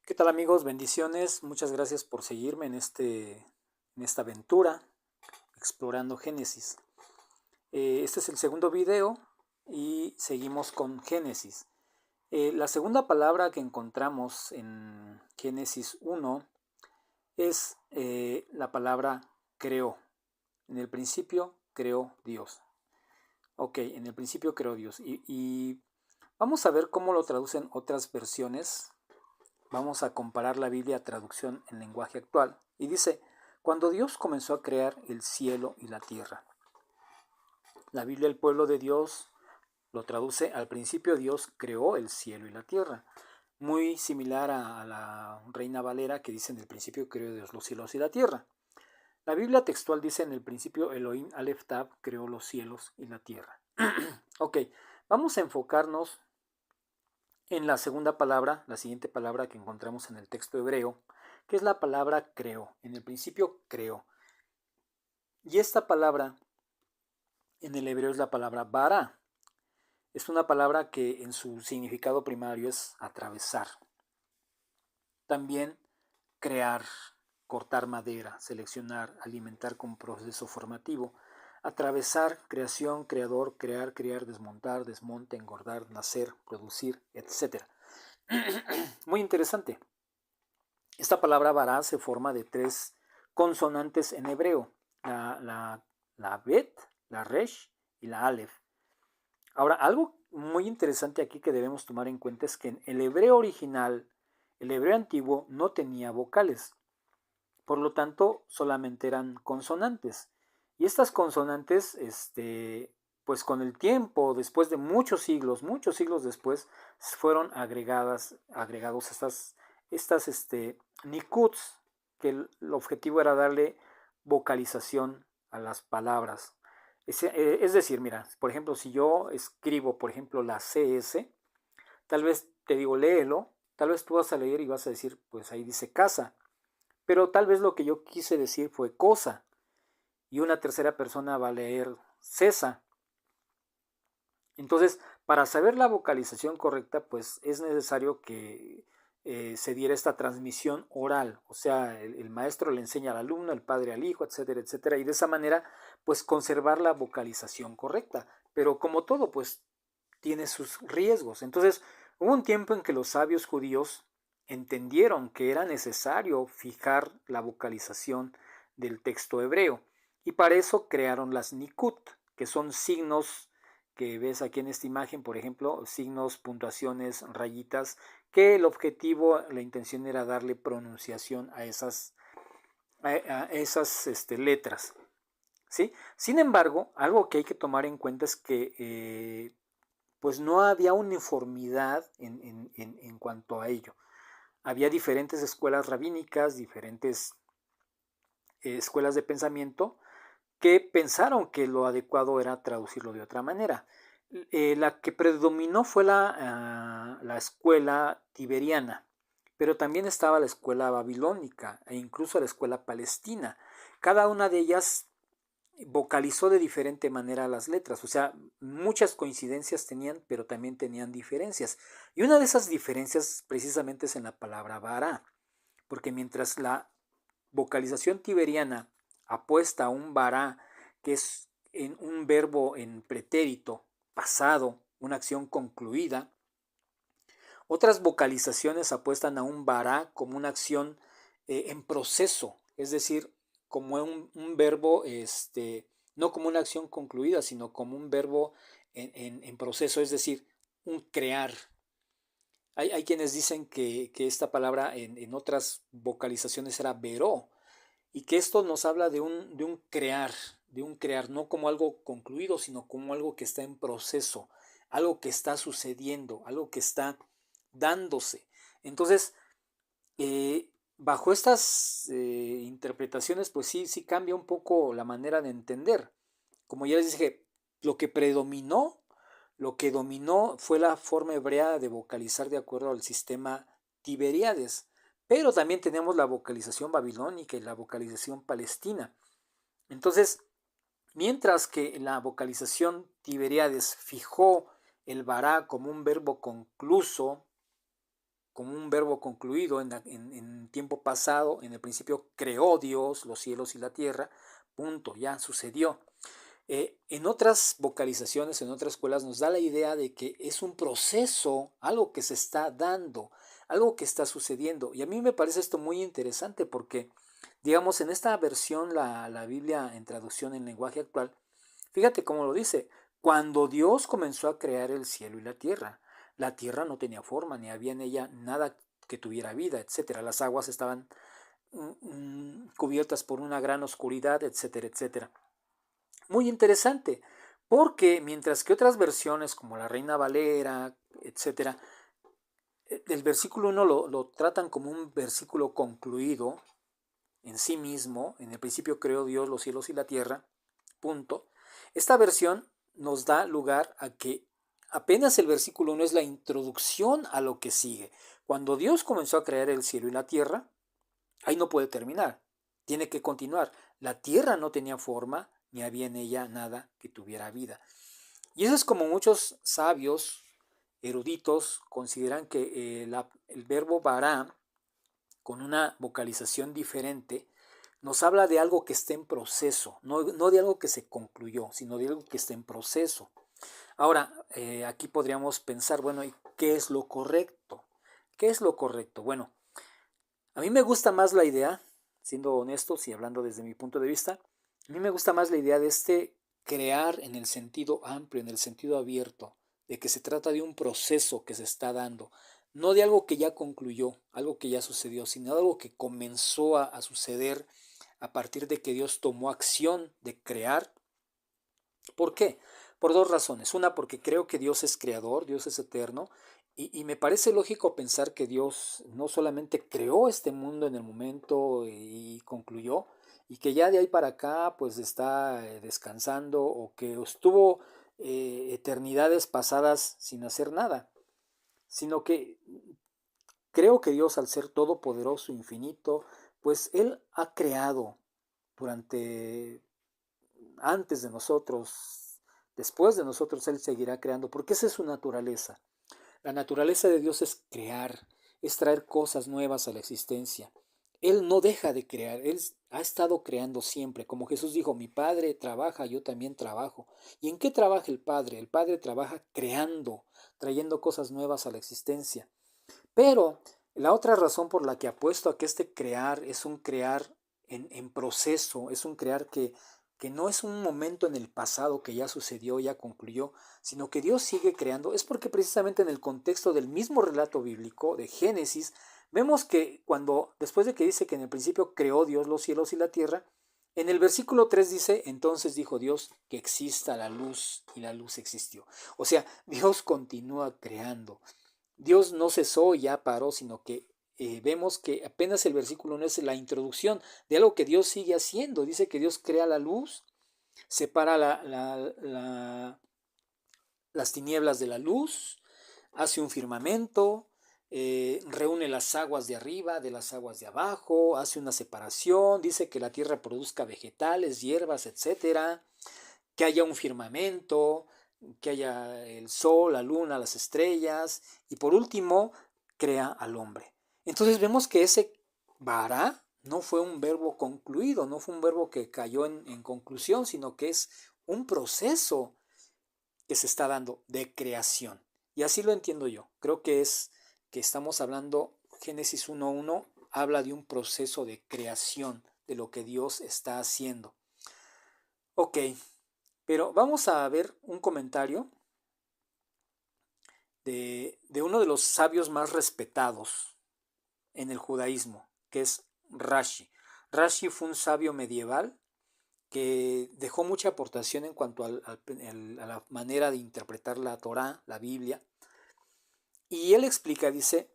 ¿Qué tal amigos? Bendiciones. Muchas gracias por seguirme en esta aventura explorando Génesis. Este es el segundo video y seguimos con Génesis. La segunda palabra que encontramos en Génesis 1 es la palabra creó. En el principio creó Dios. Ok, en el principio creó Dios. Y vamos a ver cómo lo traducen otras versiones. Vamos a comparar la Biblia traducción en lenguaje actual. Y dice, cuando Dios comenzó a crear el cielo y la tierra. La Biblia, el pueblo de Dios, lo traduce, al principio Dios creó el cielo y la tierra. Muy similar a la Reina Valera que dice, en el principio creó Dios los cielos y la tierra. La Biblia textual dice, en el principio Elohim Aleph Tav creó los cielos y la tierra. Ok, vamos a enfocarnos en la segunda palabra, la siguiente palabra que encontramos en el texto hebreo, que es la palabra creó. En el principio creó. Y esta palabra en el hebreo es la palabra bara. Es una palabra que en su significado primario es atravesar. También crear, cortar madera, seleccionar, alimentar con proceso formativo. Atravesar, creación, creador, crear, criar, desmontar, desmonte, engordar, nacer, producir, etc. Muy interesante. Esta palabra bará se forma de tres consonantes en hebreo, la bet, la resh y la alef. Ahora, algo muy interesante aquí que debemos tomar en cuenta es que en el hebreo original, el hebreo antiguo no tenía vocales, por lo tanto solamente eran consonantes. Y estas consonantes, pues con el tiempo, después de muchos siglos después, fueron agregados estas nikuts, que el objetivo era darle vocalización a las palabras. Es decir, mira, por ejemplo, si yo escribo, por ejemplo, la CS, tal vez te digo, léelo, tal vez tú vas a leer y vas a decir, pues ahí dice casa, pero tal vez lo que yo quise decir fue cosa, y una tercera persona va a leer cesa. Entonces, para saber la vocalización correcta, pues es necesario que se diera esta transmisión oral, o sea, el maestro le enseña al alumno, el padre al hijo, etcétera, etcétera, y de esa manera, pues conservar la vocalización correcta. Pero como todo, pues tiene sus riesgos. Entonces, hubo un tiempo en que los sabios judíos entendieron que era necesario fijar la vocalización del texto hebreo, y para eso crearon las nikut, que son signos que ves aquí en esta imagen, por ejemplo, signos, puntuaciones, rayitas, que el objetivo, la intención era darle pronunciación a esas letras. ¿Sí? Sin embargo, algo que hay que tomar en cuenta es que pues no había uniformidad en cuanto a ello. Había diferentes escuelas rabínicas, diferentes escuelas de pensamiento, que pensaron que lo adecuado era traducirlo de otra manera. La que predominó fue la escuela tiberiana, pero también estaba la escuela babilónica e incluso la escuela palestina. Cada una de ellas vocalizó de diferente manera las letras, o sea, muchas coincidencias tenían, pero también tenían diferencias. Y una de esas diferencias precisamente es en la palabra bara, porque mientras la vocalización tiberiana apuesta a un bara, que es en un verbo en pretérito, pasado, una acción concluida, otras vocalizaciones apuestan a un bara como una acción en proceso, es decir, como un verbo, no como una acción concluida, sino como un verbo en proceso, es decir, un crear. Hay quienes dicen que esta palabra en otras vocalizaciones era veró, y que esto nos habla de un crear, no como algo concluido, sino como algo que está en proceso, algo que está sucediendo, algo que está dándose. Entonces, bajo estas interpretaciones, pues sí, sí cambia un poco la manera de entender. Como ya les dije, lo que predominó, lo que dominó fue la forma hebrea de vocalizar de acuerdo al sistema Tiberíades. Pero también tenemos la vocalización babilónica y la vocalización palestina. Entonces, mientras que la vocalización Tiberíades fijó el vará como un verbo concluso, como un verbo concluido en tiempo pasado. En el principio creó Dios los cielos y la tierra, punto, ya sucedió. En otras vocalizaciones, en otras escuelas, nos da la idea de que es un proceso, algo que se está dando, algo que está sucediendo. Y a mí me parece esto muy interesante porque, digamos, en esta versión, la Biblia en traducción en lenguaje actual, fíjate cómo lo dice: cuando Dios comenzó a crear el cielo y la tierra no tenía forma, ni había en ella nada que tuviera vida, etcétera. Las aguas estaban cubiertas por una gran oscuridad, etcétera, etcétera. Muy interesante, porque mientras que otras versiones como la Reina Valera, etcétera, el versículo 1 lo tratan como un versículo concluido en sí mismo. En el principio creó Dios los cielos y la tierra, punto. Esta versión nos da lugar a que apenas el versículo 1 es la introducción a lo que sigue. Cuando Dios comenzó a crear el cielo y la tierra, ahí no puede terminar, tiene que continuar. La tierra no tenía forma, ni había en ella nada que tuviera vida. Y eso es como muchos sabios, eruditos, consideran que el verbo vará, con una vocalización diferente, nos habla de algo que está en proceso, no de algo que se concluyó, sino de algo que está en proceso. Ahora, aquí podríamos pensar, bueno, ¿y qué es lo correcto? ¿Qué es lo correcto? Bueno, a mí me gusta más la idea, siendo honestos y hablando desde mi punto de vista, a mí me gusta más la idea de crear en el sentido amplio, en el sentido abierto, de que se trata de un proceso que se está dando, no de algo que ya concluyó, algo que ya sucedió, sino de algo que comenzó a suceder a partir de que Dios tomó acción de crear. ¿Por qué? Por dos razones. Una, porque creo que Dios es creador, Dios es eterno, y me parece lógico pensar que Dios no solamente creó este mundo en el momento y concluyó, y que ya de ahí para acá pues está descansando, o que estuvo eternidades pasadas sin hacer nada, sino que creo que Dios, al ser todopoderoso, infinito, pues Él ha creado durante, antes de nosotros, después de nosotros, Él seguirá creando, porque esa es su naturaleza. La naturaleza de Dios es crear, es traer cosas nuevas a la existencia. Él no deja de crear, Él ha estado creando siempre. Como Jesús dijo: mi Padre trabaja, yo también trabajo. ¿Y en qué trabaja el Padre? El Padre trabaja creando, trayendo cosas nuevas a la existencia. Pero la otra razón por la que apuesto a que este crear es un crear en proceso, es un crear que no es un momento en el pasado que ya sucedió, ya concluyó, sino que Dios sigue creando, es porque precisamente en el contexto del mismo relato bíblico de Génesis, vemos que después de que dice que en el principio creó Dios los cielos y la tierra, en el versículo 3 dice: entonces dijo Dios que exista la luz, y la luz existió. O sea, Dios continúa creando. Dios no cesó y ya paró, sino que vemos que apenas el versículo 1 es la introducción de algo que Dios sigue haciendo. Dice que Dios crea la luz, separa las tinieblas de la luz, hace un firmamento, reúne las aguas de arriba de las aguas de abajo, hace una separación, dice que la tierra produzca vegetales, hierbas, etcétera, que haya un firmamento, que haya el sol, la luna, las estrellas, y por último, crea al hombre. Entonces vemos que ese vará no fue un verbo concluido, no fue un verbo que cayó en conclusión, sino que es un proceso que se está dando de creación. Y así lo entiendo yo. Creo que es que estamos hablando, Génesis 1.1 habla de un proceso de creación, de lo que Dios está haciendo. Ok, pero vamos a ver un comentario de uno de los sabios más respetados en el judaísmo, que es Rashi. Rashi fue un sabio medieval que dejó mucha aportación en cuanto a la manera de interpretar la Torá, la Biblia. Y él explica, dice,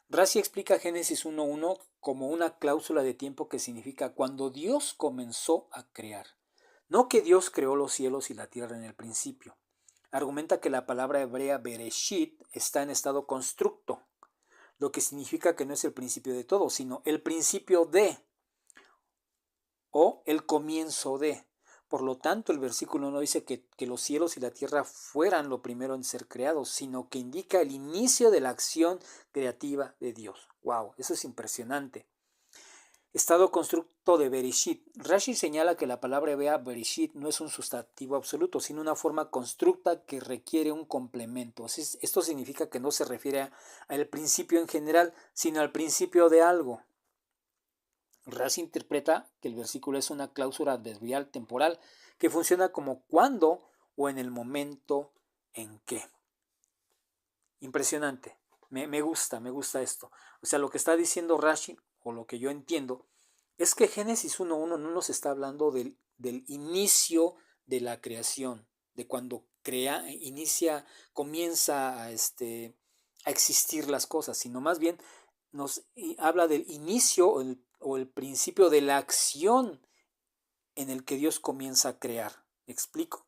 Rashi explica Génesis 1.1 como una cláusula de tiempo que significa cuando Dios comenzó a crear. No que Dios creó los cielos y la tierra en el principio. Argumenta que la palabra hebrea Bereshit está en estado constructo, lo que significa que no es el principio de todo, sino el principio de, o el comienzo de. Por lo tanto, el versículo no dice que los cielos y la tierra fueran lo primero en ser creados, sino que indica el inicio de la acción creativa de Dios. ¡Wow! Eso es impresionante. Estado constructo de Bereshit. Rashi señala que la palabra hebrea Bereshit no es un sustantivo absoluto, sino una forma constructa que requiere un complemento. Esto significa que no se refiere al principio en general, sino al principio de algo. Rashi interpreta que el versículo es una cláusula adverbial temporal que funciona como cuando o en el momento en que. Impresionante. Me gusta esto. O sea, lo que está diciendo Rashi, o lo que yo entiendo, es que Génesis 1.1 no nos está hablando del inicio de la creación, de cuando comienza a existir las cosas, sino más bien nos habla del inicio o el principio de la acción en el que Dios comienza a crear. ¿Me explico?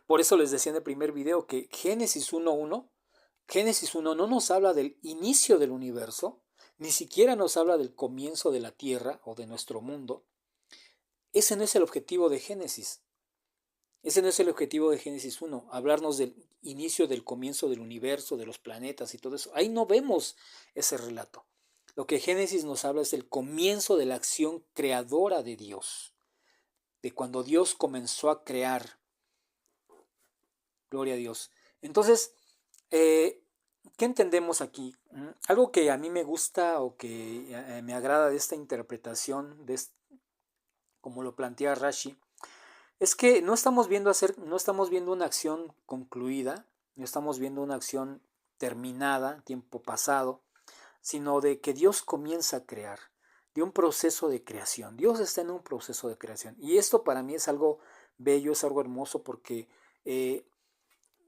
Por eso les decía en el primer video que Génesis 1 no nos habla del inicio del universo, ni siquiera nos habla del comienzo de la tierra o de nuestro mundo. Ese no es el objetivo de Génesis. Ese no es el objetivo de Génesis 1, hablarnos del inicio, del comienzo del universo, de los planetas y todo eso. Ahí no vemos ese relato. Lo que Génesis nos habla es del comienzo de la acción creadora de Dios, de cuando Dios comenzó a crear. Gloria a Dios. Entonces, ¿qué entendemos aquí? Algo que a mí me gusta o que me agrada de esta interpretación, como lo plantea Rashi, es que no estamos viendo una acción concluida, no estamos viendo una acción terminada, tiempo pasado, sino de que Dios comienza a crear, de un proceso de creación. Dios está en un proceso de creación. Y esto para mí es algo bello, es algo hermoso porque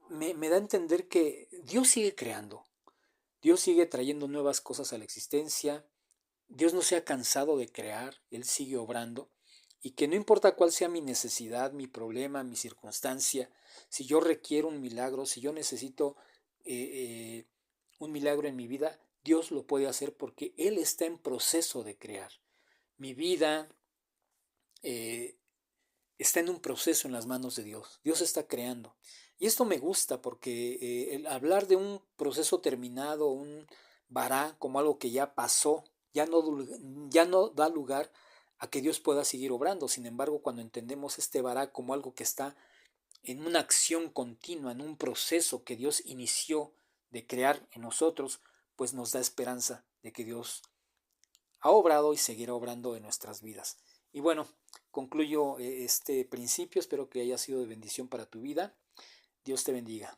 me da a entender que Dios sigue creando, Dios sigue trayendo nuevas cosas a la existencia, Dios no se ha cansado de crear, Él sigue obrando y que no importa cuál sea mi necesidad, mi problema, mi circunstancia, si yo requiero un milagro, si yo necesito un milagro en mi vida, Dios lo puede hacer porque Él está en proceso de crear. Mi vida está en un proceso en las manos de Dios. Dios está creando. Y esto me gusta porque el hablar de un proceso terminado, un vará, como algo que ya pasó, ya no da lugar a que Dios pueda seguir obrando. Sin embargo, cuando entendemos este vará como algo que está en una acción continua, en un proceso que Dios inició de crear en nosotros, pues nos da esperanza de que Dios ha obrado y seguirá obrando en nuestras vidas. Y bueno, concluyo este principio, espero que haya sido de bendición para tu vida. Dios te bendiga.